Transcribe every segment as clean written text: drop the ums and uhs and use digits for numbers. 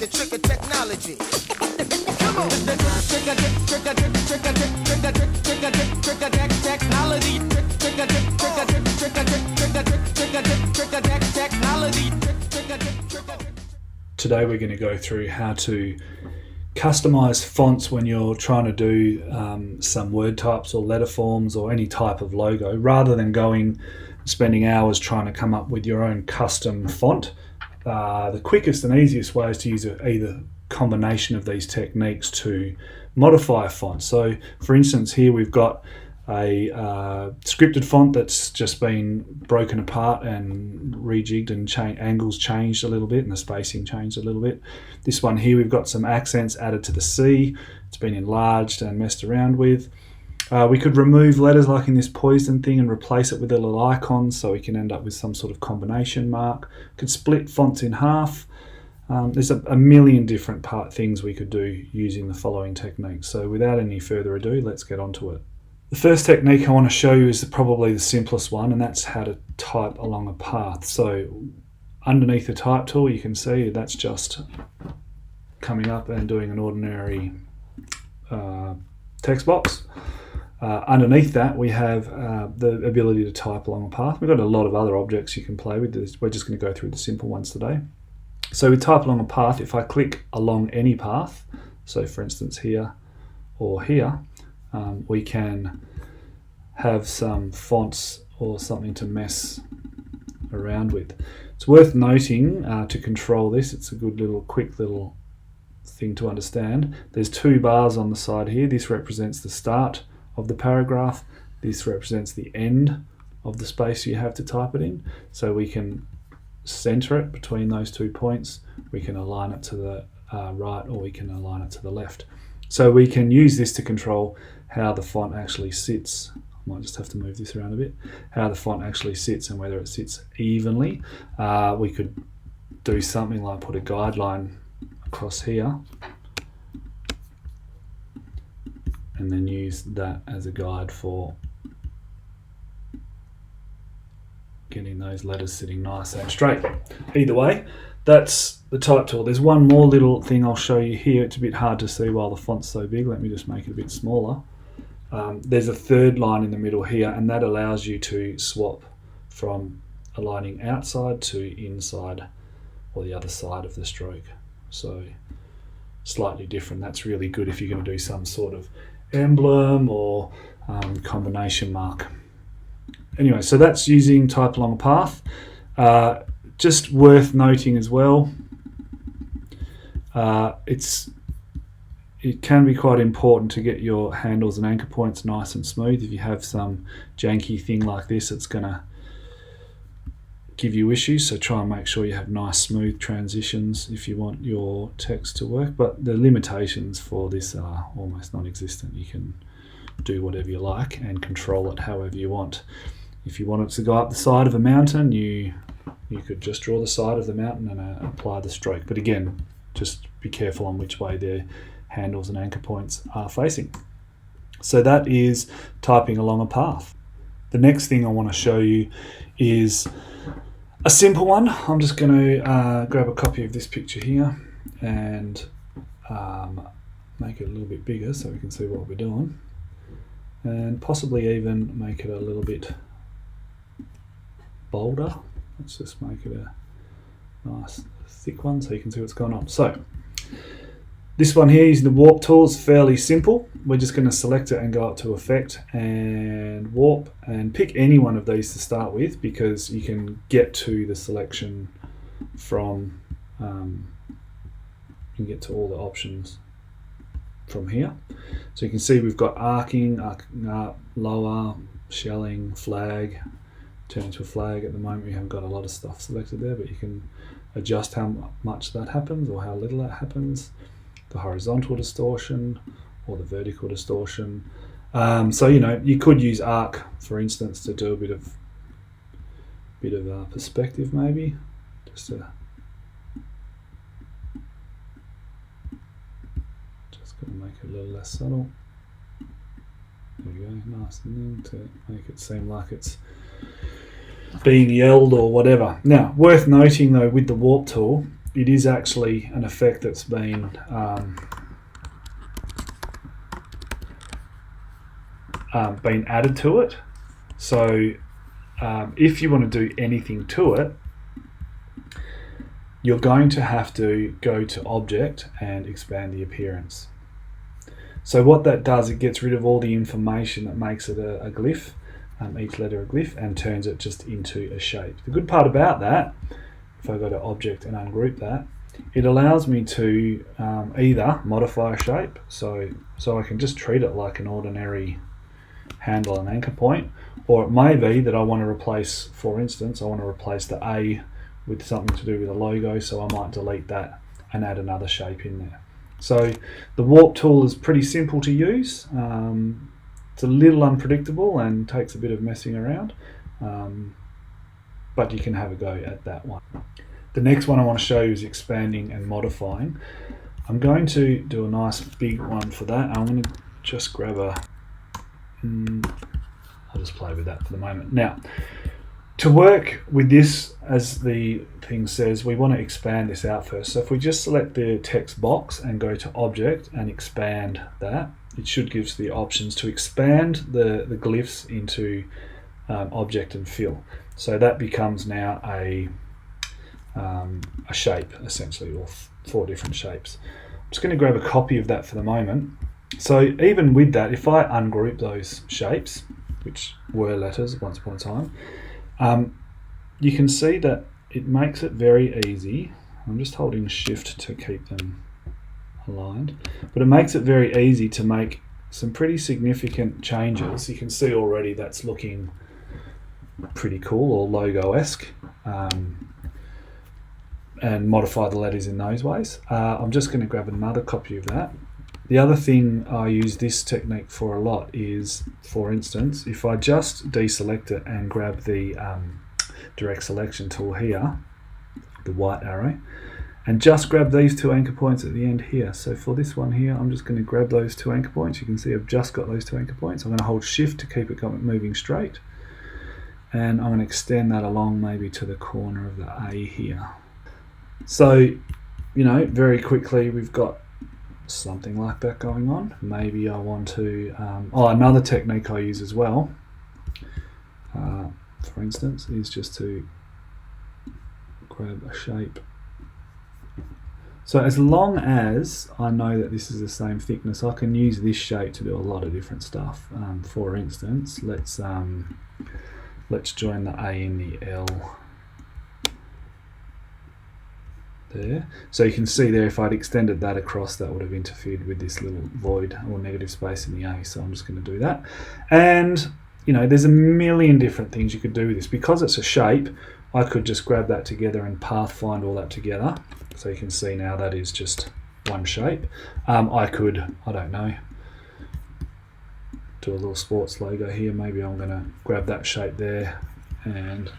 the trick of technology. Come on. The trick of technology. Today we're going to go through how to customize fonts when you're trying to do some word types or letter forms or any type of logo, rather than spending hours trying to come up with your own custom font. The quickest and easiest way is to use either combination of these techniques to modify a font. So for instance, here we've got a scripted font that's just been broken apart and rejigged, and angles changed a little bit and the spacing changed a little bit. This one here, we've got some accents added to the C. It's been enlarged and messed around with. We could remove letters like in this poison thing and replace it with a little icon, so we can end up with some sort of combination mark. Could split fonts in half. There's a million different things we could do using the following techniques. So without any further ado, let's get onto it. The first technique I want to show you is probably the simplest one, and that's how to type along a path. So underneath the type tool, you can see that's just coming up and doing an ordinary text box. Underneath that, we have the ability to type along a path. We've got a lot of other objects you can play with. We're just going to go through the simple ones today. So we type along a path. If I click along any path, so for instance here or here, we can have some fonts or something to mess around with. It's worth noting to control this, it's a good quick little thing to understand. There's two bars on the side here. This represents the start of the paragraph. This represents the end of the space you have to type it in. So we can center it between those 2 points. We can align it to the right, or we can align it to the left. So we can use this to control how the font actually sits. I might just have to move this around a bit. How the font actually sits and whether it sits evenly. We could do something like put a guideline across here and then use that as a guide for getting those letters sitting nice and straight. Either way, that's the type tool. There's one more little thing I'll show you here. It's a bit hard to see while the font's so big. Let me just make it a bit smaller. There's a third line in the middle here, and that allows you to swap from aligning outside to inside or the other side of the stroke. So slightly different. That's really good if you're going to do some sort of emblem or combination mark. Anyway, so that's using type along a path. Just worth noting as well, it can be quite important to get your handles and anchor points nice and smooth. If you have some janky thing like this, it's going to give you issues, so try and make sure you have nice smooth transitions if you want your text to work. But the limitations for this are almost non-existent. You can do whatever you like and control it however you want. If you want it to go up the side of a mountain, you could just draw the side of the mountain and apply the stroke. But again, just be careful on which way the handles and anchor points are facing. So that is typing along a path. The next thing I want to show you is a simple one. I'm just going to grab a copy of this picture here and make it a little bit bigger so we can see what we're doing, and possibly even make it a little bit bolder. Let's just make it a nice thick one so you can see what's going on. So this one here using the warp tool is fairly simple. We're just going to select it and go up to effect and warp, and pick any one of these to start with, because you can get to the selection from you can get to all the options from here. So you can see we've got arcing, arcing up, lower, shelling, flag, turn into a flag. At the moment we haven't got a lot of stuff selected there, but you can adjust how much that happens or how little that happens. The horizontal distortion or the vertical distortion. So you could use arc, for instance, to do a bit of perspective, maybe just going to make it a little less subtle. There we go, nice thing to make it seem like it's being yelled or whatever. Now, worth noting though, with the warp tool, it is actually an effect that's been added to it. So if you want to do anything to it, you're going to have to go to Object and expand the appearance. So what that does, it gets rid of all the information that makes it a glyph, each letter a glyph, and turns it just into a shape. The good part about that, if I go to Object and ungroup that, it allows me to either modify a shape, so I can just treat it like an ordinary handle and anchor point, or it may be that I want to replace, for instance, I want to replace the A with something to do with a logo, so I might delete that and add another shape in there. So the warp tool is pretty simple to use. It's a little unpredictable and takes a bit of messing around, but you can have a go at that one. The next one I want to show you is expanding and modifying. I'm going to do a nice big one for that. I'm going to just grab I'll just play with that for the moment. Now, to work with this, as the thing says, we want to expand this out first. So if we just select the text box and go to Object and expand that, it should give us the options to expand the glyphs into Object and Fill. So that becomes now a shape, essentially, or 4 different shapes. I'm just going to grab a copy of that for the moment. So even with that, if I ungroup those shapes, which were letters once upon a time, you can see that it makes it very easy. I'm just holding Shift to keep them aligned, but it makes it very easy to make some pretty significant changes. You can see already that's looking pretty cool, or logo-esque, and modify the letters in those ways. I'm just going to grab another copy of that. The other thing I use this technique for a lot is, for instance, if I just deselect it and grab the direct selection tool here, the white arrow, and just grab these 2 anchor points at the end here. So for this one here, I'm just going to grab those 2 anchor points. You can see I've just got those 2 anchor points. I'm going to hold Shift to keep it moving straight, and I'm going to extend that along maybe to the corner of the A here. So, you know, very quickly we've got something like that going on. Maybe I want to, another technique I use as well, for instance, is just to grab a shape. So as long as I know that this is the same thickness, I can use this shape to do a lot of different stuff. For instance, let's join the A in the L there. So you can see there, if I'd extended that across, that would have interfered with this little void or negative space in the A. So I'm just going to do that. And you know, there's a million different things you could do with this. Because it's a shape, I could just grab that together and pathfind all that together. So you can see now that is just one shape. I could, I don't know, do a little sports logo here. Maybe I'm going to grab that shape there and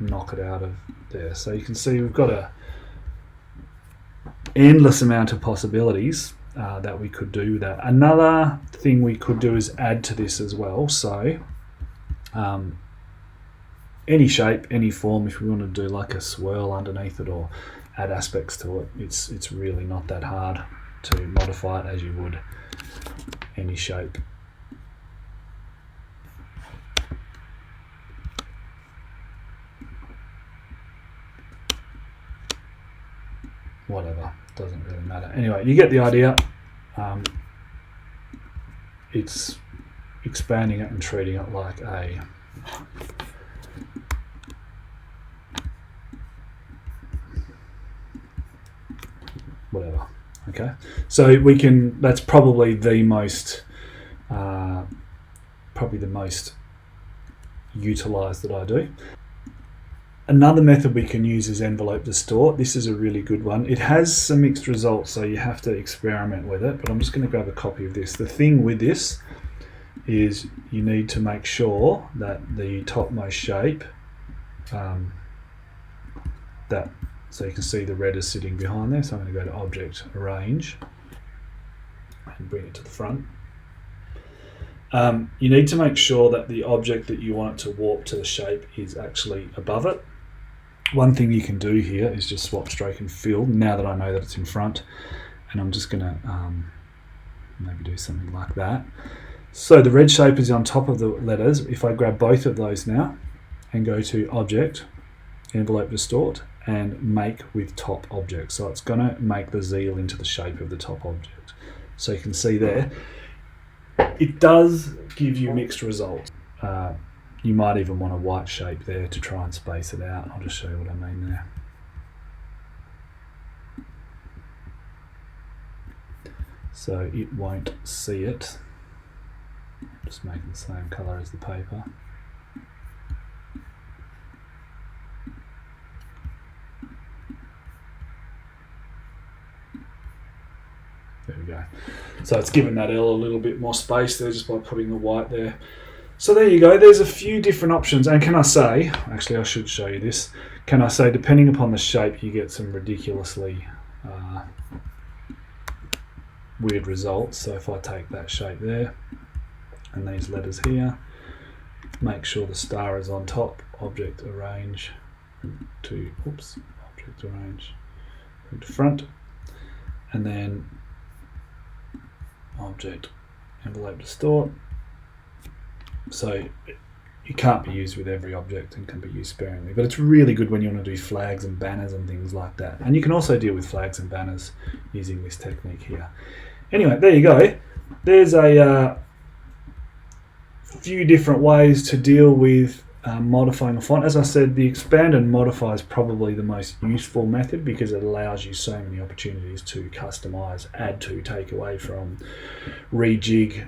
knock it out of there. So you can see we've got a endless amount of possibilities that we could do with that. Another thing we could do is add to this as well. So any shape, any form, if we want to do like a swirl underneath it or add aspects to it, it's really not that hard to modify it as you would any shape. Whatever, doesn't really matter. Anyway, you get the idea. It's expanding it and treating it like a whatever. Okay, so we can. That's probably the most utilized that I do. Another method we can use is envelope distort. This is a really good one. It has some mixed results, so you have to experiment with it, but I'm just going to grab a copy of this. The thing with this is you need to make sure that the topmost shape, so you can see the red is sitting behind there, so I'm going to go to Object, Arrange, and bring it to the front. You need to make sure that the object that you want it to warp to the shape is actually above it. One thing you can do here is just swap stroke and fill now that I know that it's in front, and I'm just going to maybe do something like that. So the red shape is on top of the letters. If I grab both of those now and go to Object, Envelope Distort, and Make with Top Object. So it's going to make the zeal into the shape of the top object. So you can see there, it does give you mixed results. You might even want a white shape there to try and space it out. I'll just show you what I mean there. So it won't see it. Just make it the same colour as the paper. There we go. So it's given that L a little bit more space there just by putting the white there. So there you go. There's a few different options. And can I say, actually I should show you this, can I say depending upon the shape you get some ridiculously weird results. So if I take that shape there and these letters here, make sure the star is on top, Object Arrange to, Object Arrange to front, and then Object Envelope Distort. So it can't be used with every object and can be used sparingly, but it's really good when you want to do flags and banners and things like that. And you can also deal with flags and banners using this technique here. Anyway, there you go. There's a few different ways to deal with modifying a font. As I said, the expand and modify is probably the most useful method because it allows you so many opportunities to customize, add to, take away from, rejig,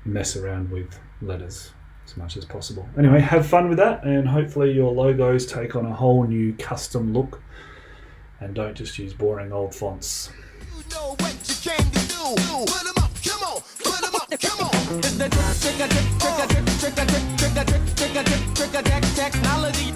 mess around with letters as much as possible. Anyway, have fun with that, and hopefully your logos take on a whole new custom look and don't just use boring old fonts. You know what you came to do. Put 'em up, come on. Put 'em up, come on. It's the trick, technology.